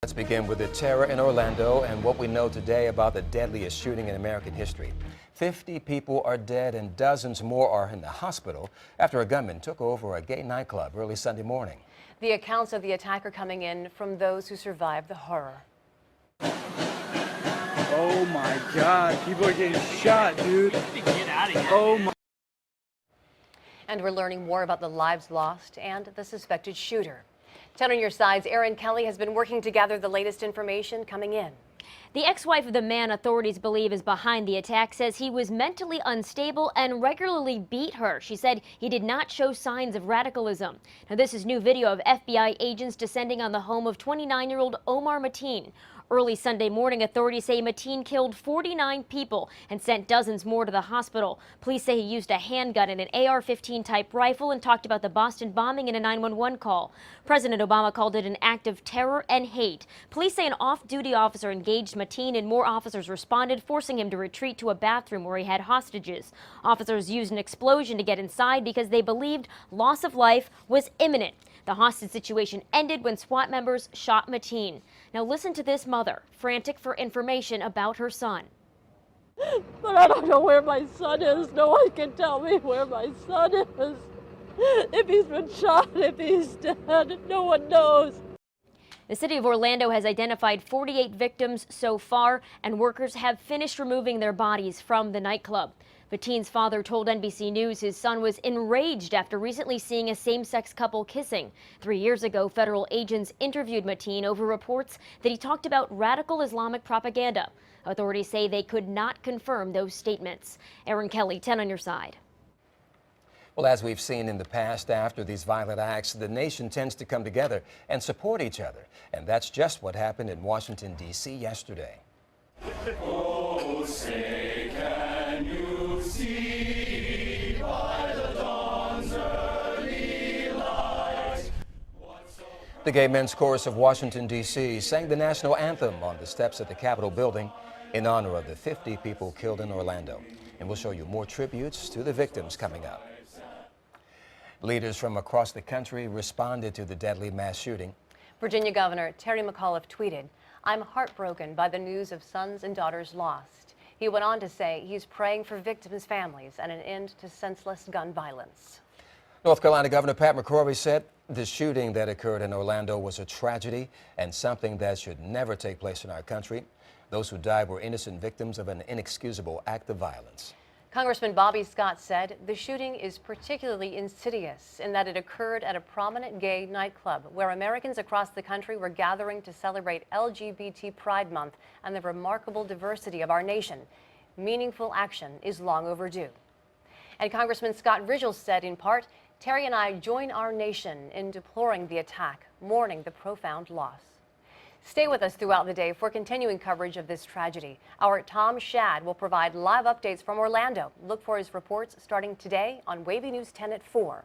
Let's begin with the terror in Orlando and what we know today about the deadliest shooting in American history. 50 people are dead and dozens more are in the hospital after a gunman took over a gay nightclub early Sunday morning. The accounts of the attacker coming in from those who survived the horror. Oh my God, people are getting shot, dude. Get out of here. Oh my. And we're learning more about the lives lost and the suspected shooter. 10 on your sides, Erin Kelly has been working to gather the latest information coming in. The ex-wife of the man authorities believe is behind the attack says he was mentally unstable and regularly beat her. She said he did not show signs of radicalism. Now, this is new video of FBI agents descending on the home of 29-year-old Omar Mateen. Early Sunday morning, authorities say Mateen killed 49 people and sent dozens more to the hospital. Police say he used a handgun and an AR-15 type rifle and talked about the Boston bombing in a 911 call. President Obama called it an act of terror and hate. Police say an off-duty officer engaged Mateen and more officers responded, forcing him to retreat to a bathroom where he had hostages. Officers used an explosion to get inside because they believed loss of life was imminent. The hostage situation ended when SWAT members shot Mateen. Now listen to this mother, frantic for information about her son. But I don't know where my son is. No one can tell me where my son is. If he's been shot, if he's dead, no one knows. The city of Orlando has identified 48 victims so far, and workers have finished removing their bodies from the nightclub. Mateen's father told NBC News his son was enraged after recently seeing a same-sex couple kissing. 3 years ago, federal agents interviewed Mateen over reports that he talked about radical Islamic propaganda. Authorities say they could not confirm those statements. Erin Kelly, 10 on your side. Well, as we've seen in the past, after these violent acts, the nation tends to come together and support each other. And that's just what happened in Washington, D.C. yesterday. Oh, say can you see by the dawn's early light? The Gay Men's Chorus of Washington, D.C. sang the national anthem on the steps of the Capitol building in honor of the 50 people killed in Orlando. And we'll show you more tributes to the victims coming up. Leaders from across the country responded to the deadly mass shooting. Virginia Governor Terry McAuliffe tweeted, "I'm heartbroken by the news of sons and daughters lost." He went on to say he's praying for victims' families and an end to senseless gun violence. North Carolina Governor Pat McCrory said the shooting that occurred in Orlando was a tragedy and something that should never take place in our country. Those who died were innocent victims of an inexcusable act of violence. Congressman Bobby Scott said the shooting is particularly insidious in that it occurred at a prominent gay nightclub where Americans across the country were gathering to celebrate LGBT Pride Month and the remarkable diversity of our nation. Meaningful action is long overdue. And Congressman Scott Rigel said, in part, "Terry and I join our nation in deploring the attack, mourning the profound loss." Stay with us throughout the day for continuing coverage of this tragedy. Our Tom Shad will provide live updates from Orlando. Look for his reports starting today on WAVY News 10 at 4.